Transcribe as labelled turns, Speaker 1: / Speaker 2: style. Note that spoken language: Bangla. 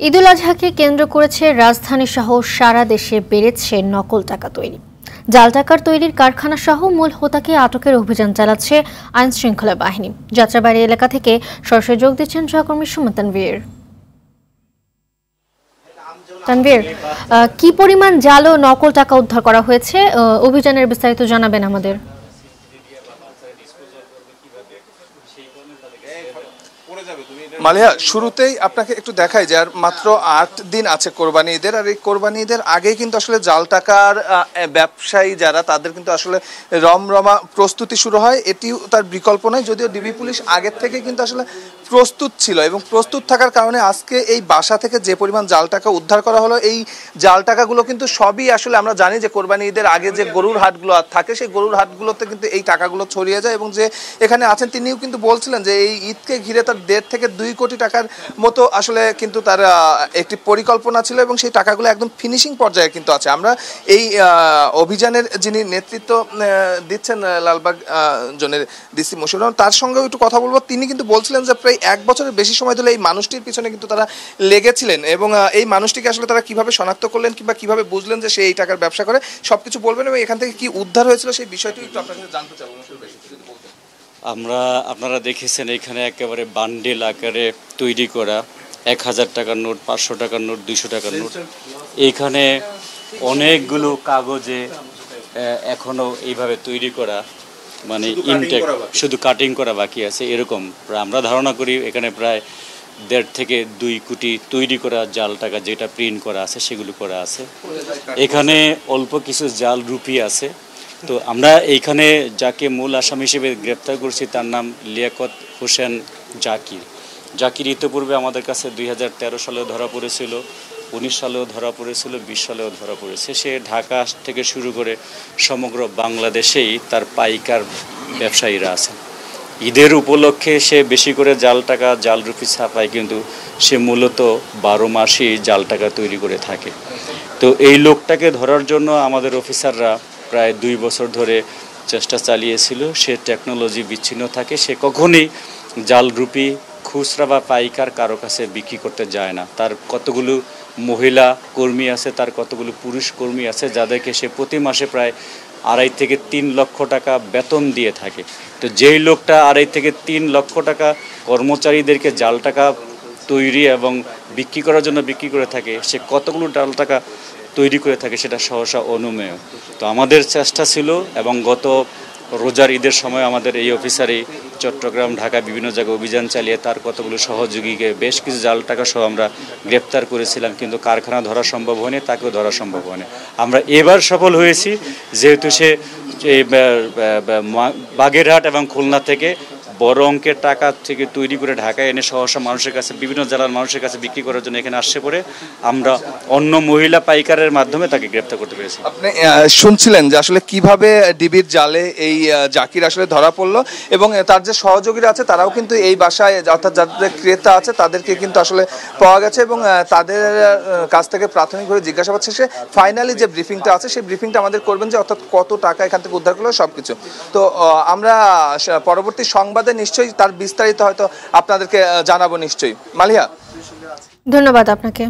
Speaker 1: ঈদুল আজহাকে কেন্দ্র করেছে রাজধানী সহ সারা দেশে বেড়েছে নকল টাকা তৈরি। জাল টাকার তৈরির কারখানা সহ মূল হোতাকে আটকের অভিযান চালাচ্ছে আইন শৃঙ্খলা বাহিনী। যাত্রাবাড়ি এলাকা থেকে সরাসরি যোগ দিচ্ছেন সহকর্মী সুমন তানভীর। তানভীর, কি পরিমাণ জাল ও নকল টাকা উদ্ধার করা হয়েছে? অভিযানের বিস্তারিত জানাবেন আমাদের।
Speaker 2: মালিহা, শুরুতেই আপনাকে একটু দেখাই যে আর মাত্র ৮ দিন আছে কোরবানি ঈদের। আর এই কোরবানি ঈদের আগেই কিন্তু আসলে জাল টাকার ব্যবসায়ী যারা, তাদের কিন্তু আসলে রমরমা প্রস্তুতি শুরু হয়। এটিও তার বিকল্প নয়, যদিও ডিবি পুলিশ আগের থেকে কিন্তু আসলে প্রস্তুত ছিল এবং প্রস্তুত থাকার কারণে আজকে এই বাসা থেকে যে পরিমাণ জাল টাকা উদ্ধার করা হলো, এই জাল টাকাগুলো কিন্তু সবই আসলে আমরা জানি যে কোরবানি ঈদের আগে যে গরুর হাটগুলো থাকে, সেই গরুর হাটগুলোতে কিন্তু এই টাকাগুলো ছড়িয়ে যায়। এবং যে এখানে আছেন তিনিও কিন্তু বলছিলেন যে এই ঈদকে ঘিরে তার 1.5 থেকে 2 কোটি টাকার মতো আসলে কিন্তু তার একটি পরিকল্পনা ছিল এবং সেই টাকাগুলো একদম ফিনিশিং পর্যায়ে কিন্তু আছে। আমরা এই অভিযানের যিনি নেতৃত্ব দিচ্ছেন লালবাগ জোনের ডিসি মশিউর রহমান, তার সঙ্গেও একটু কথা বলবো। তিনি কিন্তু বলছিলেন যে প্রায় 1 বছরের বেশি সময় ধরে এই মানুষটির পিছনে কিন্তু তারা লেগেছিলেন এবং এই মানুষটিকে আসলে তারা কিভাবে শনাক্ত করলেন কিংবা কিভাবে বুঝলেন যে সে এই টাকার ব্যবসা করে, সবকিছু বলবেন এবং এখান থেকে কি উদ্ধার হয়েছিল সেই বিষয়টি একটু আপনার কাছে জানতে চাবো।
Speaker 3: আপনারা দেখেছেন এখানে একেবারে বান্ডেল আকারে তৈরি করা 1000 টাকার নোট, 500 টাকার নোট, 200 টাকার নোট। এইখানে অনেকগুলো কাগজে এখনো এইভাবে তৈরি করা, মানে ইনটেক, শুধু কাটিং করা বাকি আছে। এরকম আমরা ধারণা করি এখানে প্রায় 1.5 থেকে 2 কোটি তৈরি করা জাল টাকা, যেটা প্রিন্ট করা আছে সেগুলো করা আছে। এখানে অল্প কিছু জাল রুপি আছে। তো আমরা এইখানে যাকে মূল আসামি হিসেবে গ্রেপ্তার করছি তার নাম লিয়াকত হোসেন জাকির। ইতিপূর্বে আমাদের কাছে 2013 সালেও ধরা পড়েছিল, 19 সালেও ধরা পড়েছিল, 20 সালেও ধরা পড়েছে। সে ঢাকা থেকে শুরু করে সমগ্র বাংলাদেশেই তার পাইকার ব্যবসায়ীরা আছে। ঈদের উপলক্ষে সে বেশি করে জাল টাকা, জাল রুপি ছাপায়, কিন্তু সে মূলত 12 মাসই জাল টাকা তৈরি করে থাকে। তো এই লোকটাকে ধরার জন্য আমাদের অফিসাররা প্রায় 2 বছর ধরে চেষ্টা চালিয়েছিল। সে টেকনোলজি বিচ্ছিন্ন থাকে, সে কখনোই জাল রুপি খুচরা বা পাইকার কারো কাছে বিক্রি করতে যায় না। তার কতগুলো মহিলা কর্মী আছে, তার কতগুলো পুরুষ কর্মী আছে, যাদেরকে সে প্রতি মাসে প্রায় 2.5 থেকে 3 লক্ষ টাকা বেতন দিয়ে থাকে। তো যেই লোকটা 2.5 থেকে 3 লক্ষ টাকা কর্মচারীদেরকে জাল টাকা তৈরি এবং বিক্রি করার জন্য বিক্রি করে থাকে, সে কতগুলো জাল টাকা তৈরি করে থাকে সেটা সহসা অনুমেয়। তো আমাদের চেষ্টা ছিল এবং গত রোজার ঈদের সময় আমাদের এই অফিসারই চট্টগ্রাম, ঢাকা বিভিন্ন জায়গায় অভিযান চালিয়ে তার কতগুলো সহযোগীকে বেশ কিছু জাল টাকা সহ আমরা গ্রেপ্তার করেছিলাম, কিন্তু কারখানা ধরা সম্ভব হয়নি, তাকেও ধরা সম্ভব হয়নি। আমরা এবার সফল হয়েছি, যেহেতু সে বাগেরহাট এবং খুলনা থেকে বড় অঙ্কের টাকা থেকে তৈরি করে ঢাকায় এনে সহসা মানুষের কাছে, বিভিন্ন জেলার মানুষের কাছে বিক্রি করার জন্য এখানে আসছে পরে আমরা অন্য মহিলা পাইকারের মাধ্যমে তাকে গ্রেপ্তার করতে পেরেছি।
Speaker 2: আপনি শুনছিলেন যে আসলে কিভাবে ডিবির জালে এই জাকির আসলে ধরা পড়লো এবং তার যে সহযোগীরা আছে তারাও কিন্তু এই বাসায়, অর্থাৎ যাদের ক্রেতা আছে তাদেরকে কিন্তু আসলে পাওয়া গেছে এবং তাদের কাছ থেকে প্রাথমিকভাবে জিজ্ঞাসাবাদ শেষে ফাইনালি যে ব্রিফিংটা আছে সেই ব্রিফিংটা আমাদের করবেন, যে অর্থাৎ কত টাকা এখান থেকে উদ্ধার করলো সবকিছু। তো আমরা পরবর্তী সংবাদে নিশ্চয়ই তার বিস্তারিত হয়তো আপনাদেরকে জানাবো নিশ্চয়ই। মালিহা,
Speaker 1: ধন্যবাদ আপনাকে।